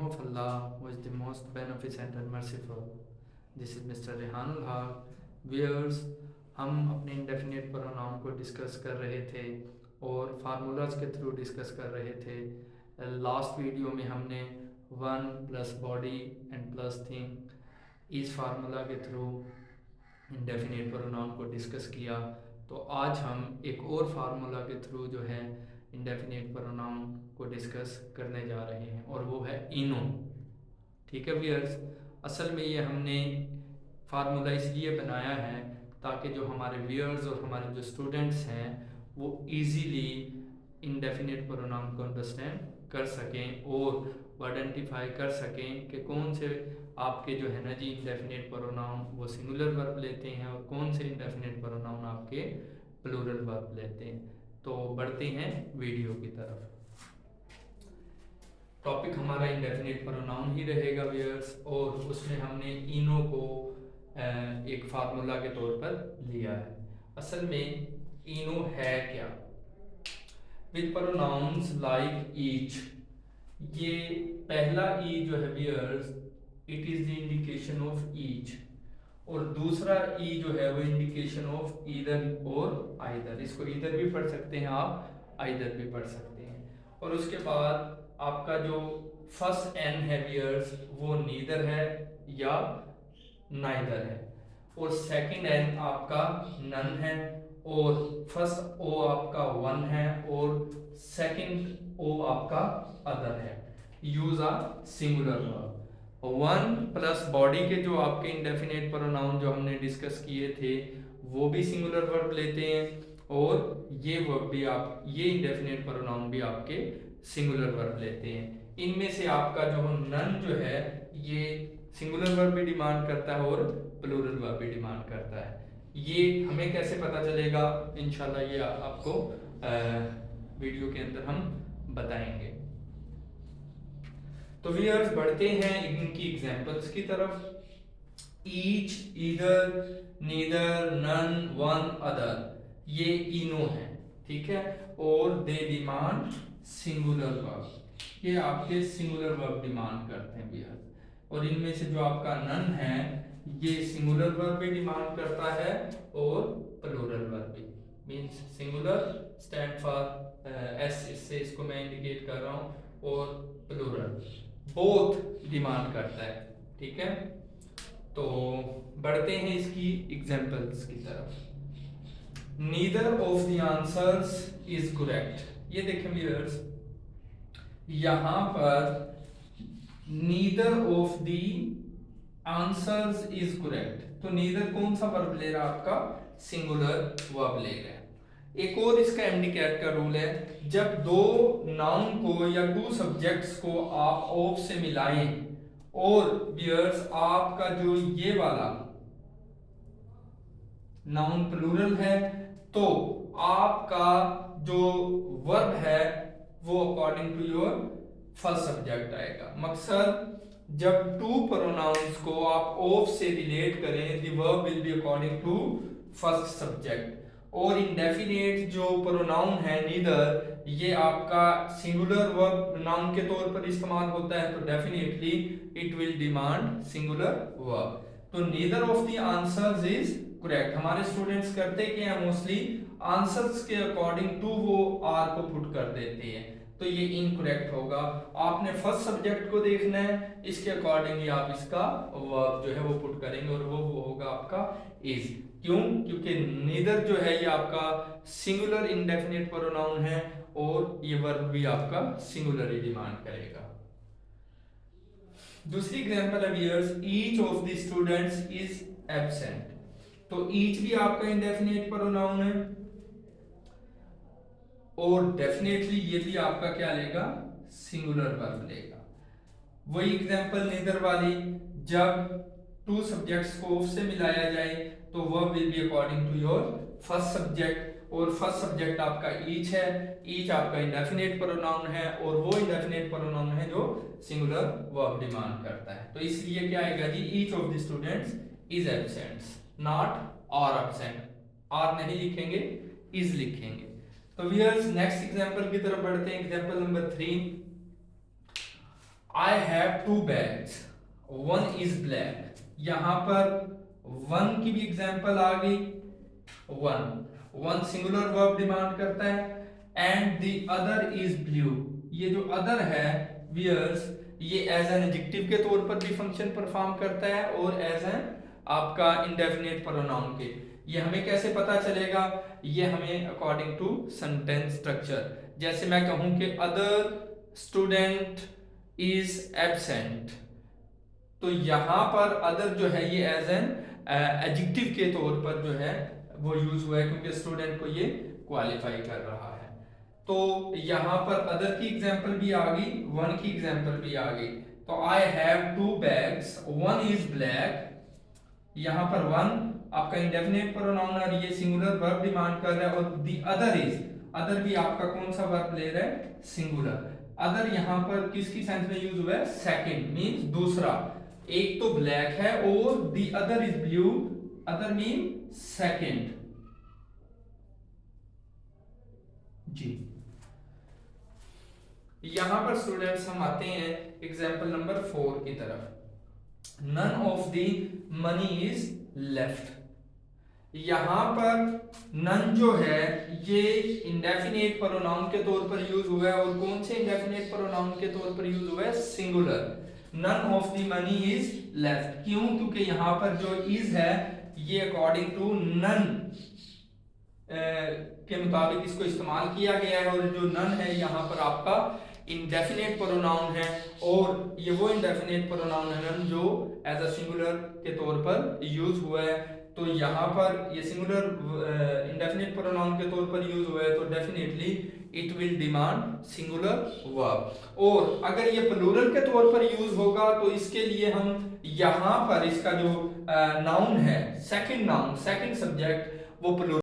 of Allah, who is the most beneficent and merciful. This is Mr. Rehanul Haq. Viewers, हम अपने indefinite pronoun को discuss कर रहे थे और फार्मूलाज के थ्रू डिस्कस कर रहे थे। लास्ट वीडियो में हमने one plus body and plus thing इस फार्मूला के थ्रू इंडेफिनिट प्रोनाउन को डिस्कस किया। तो आज हम एक और फार्मूला के थ्रू जो है इंडेफिनिट प्रोनाउन को डिस्कस करने जा रहे हैं और वो है इनो। ठीक है व्यूअर्स, असल में ये हमने फार्मूला इसलिए बनाया है ताकि जो हमारे व्यूअर्स और हमारे जो स्टूडेंट्स हैं वो इजीली इंडेफिनिट प्रोनाउन को अंडरस्टैंड कर सकें और आइडेंटिफाई कर सकें कि कौन से आपके जो है ना जी इंडेफिनिट प्रोनाउन वो सिंगुलर वर्ब लेते हैं और कौन से इंडेफिनिट प्रोनाउन आपके प्लूरल वर्ब लेते हैं। तो बढ़ते हैं वीडियो की तरफ। टॉपिक हमारा इंडेफिनिट प्रोनाउन ही रहेगा व्यूअर्स और उसमें हमने इनो को एक फार्मूला के तौर पर लिया है। असल में इनो है क्या? विद प्रोनाउंस लाइक ईच, ये पहला ई जो है viewers it is the indication of each और दूसरा ई जो है वो इंडिकेशन ऑफ ईदर और आइदर। इसको ईदर भी पढ़ सकते हैं आप, आइदर भी पढ़ सकते हैं। और उसके बाद आपका जो फर्स्ट एन है व्यूअर्स वो नीदर है या नाइदर है और सेकंड एन आपका नन है और फर्स्ट ओ आपका वन है और सेकंड ओ आपका अदर है। Use a singular verb. One plus body के जो आपके इंडेफिनिट प्रोनाउन जो हमने डिस्कस किए थे वो भी सिंगुलर वर्ब लेते हैं और ये वर्ब भी आप ये इंडेफिनिट प्रोनाउन भी आपके सिंगुलर वर्ब लेते हैं। इनमें से आपका जो नन जो है ये सिंगुलर वर्ब भी डिमांड करता है और प्लूरल वर्ब भी डिमांड करता है। ये हमें कैसे पता चलेगा? इंशाल्लाह ये आपको वीडियो के अंदर हम बताएंगे। तो व्यूअर्स बढ़ते हैं इनकी एग्जांपल्स की तरफ। Each, either, neither, none, one, other, ये इनो है, ठीक है। और दे डिमांड सिंगुलर वर्ब, ये आपके सिंगुलर वर्ब डिमांड करते हैं व्यूअर्स। और इनमें से जो आपका नन है ये सिंगुलर वर्ब भी डिमांड करता है और प्लूरल वर्ब भी। Means singular stand for S, इससे इसको मैं इंडिकेट कर रहा हूं, और प्लूरल बोथ डिमांड करता है, ठीक है। तो बढ़ते हैं इसकी एग्जांपल्स की तरफ। Neither of the answers is correct. ये देखें व्यूअर्स, यहां पर neither of the answers is correct, तो नीदर कौन सा वर्ब ले रहा है? आपका सिंगुलर वर्ब ले रहा है। एक और इसका एमडीकैट का रूल है, जब दो नाउन को या टू सब्जेक्ट्स को आप ऑफ से मिलाएं और व्यूअर्स आपका जो ये वाला नाउन प्लूरल है तो आपका जो वर्ब है वो according to your first subject आएगा। मकसद जब टू प्रोनाउंस को आप ऑफ से रिलेट करें the verb will be according to first subject. और इंडेफिनिट जो प्रोनाउन है नीदर, ये आपका सिंगुलर वर्ब नाउन के तौर पर इस्तेमाल होता है तो definitely it will demand singular verb. तो neither of the answers is correct. हमारे स्टूडेंट्स करते क्या है, मोस्टली आंसर्स के अकॉर्डिंग टू वो आर को पुट कर देते हैं, तो ये इनकरेक्ट होगा। आपने फर्स्ट सब्जेक्ट को देखना है, इसके अकॉर्डिंग ही आप इसका वर्ब जो है वो पुट करेंगे और वो होगा आपका इज। क्यों? क्योंकि नीदर जो है ये आपका सिंगुलर इंडेफिनिट प्रोनाउन है और ये वर्ब भी आपका सिंगुलर ही डिमांड करेगा। दूसरी एग्जांपल है viewers, each of the students is absent. तो ईच भी आपका इंडेफिनिट प्रोनाउन है और डेफिनेटली ये भी आपका क्या लेगा? सिंगुलर वर्ब लेगा। वही एग्जांपल नीदर वाली, जब टू सब्जेक्ट्स को ऑफ से मिलाया जाए तो verb will be according to your first subject और फर्स्ट सब्जेक्ट आपका ईच है। ईच आपका इंडेफिनिट प्रोनाउन है और वो इंडेफिनिट प्रोनाउन है जो सिंगुलर वर्ब डिमांड करता है। तो इसलिए क्या आएगा जी? Each of the students is absent, not are absent. Are नहीं लिखेंगे, इज लिखेंगे। तो व्यूअर्स नेक्स्ट एग्जांपल की तरफ बढ़ते हैं। Example number 3, I have 2 bags, 1 is black. यहां पर 1 की भी एग्जांपल आ गई। 1 सिंगुलर वर्ब डिमांड करता है, and the other is blue. ये जो अदर है वियर्स, ये एज एन एडजेक्टिव के तौर पर भी फंक्शन परफॉर्म करता है और एज एन आपका इंडेफिनिट प्रोनाउन के। ये हमें कैसे पता चलेगा? ये हमें अकॉर्डिंग टू सेंटेंस स्ट्रक्चर, जैसे मैं कहूं कि अदर स्टूडेंट इज एब्सेंट, तो यहां पर अदर जो है ये एज एन एडजेक्टिव के तौर पर जो है वो यूज हुआ है, क्योंकि स्टूडेंट को ये क्वालिफाई कर रहा है। तो यहां पर अदर की एग्जांपल भी आ गई, 1 की एग्जांपल भी आ गई। तो I have 2 bags, 1 is black. यहां पर 1 आपका इंडेफिनिट प्रोनाउन और ये सिंगुलर वर्ब डिमांड कर रहा है, और दी अदर इज, अदर भी आपका कौन सा वर्ब ले रहा है? सिंगुलर। अदर यहां पर किसकी सेंस में यूज हुआ है? सेकंड, मींस दूसरा। एक तो ब्लैक है और the other is blue, other mean second. जी, यहां पर स्टूडेंट्स हम आते हैं एग्जाम्पल नंबर 4 की तरफ। None of the money is left. यहां पर नन जो है ये इंडेफिनिट प्रोनाउन के तौर पर यूज हुआ है, और कौन से इंडेफिनिट प्रोनाउन के तौर पर यूज हुआ है? Singular. None of the money is left. क्यों? क्योंकि यहां पर जो इज है ये अकॉर्डिंग टू नन के मुताबिक इसको इस्तेमाल किया गया है, और जो नन है यहाँ पर आपका इंडेफिनेट प्रोनाउन है, और ये वो इंडेफिनेट प्रोनाउन है नन जो एज अ सिंगुलर के तौर पर यूज हुआ है। तो यहाँ पर ये सिंगुलर इंडेफिनेट प्रोनाउन के तौर पर यूज हुआ है, तो definitely it will demand singular verb. और अगर ये प्लूरल के तौर पर यूज होगा तो इसके लिए हम यहाँ पर इसका जो नाउन है, सेकंड नाउन, सेकंड सब्जेक्ट, वो प्लूरल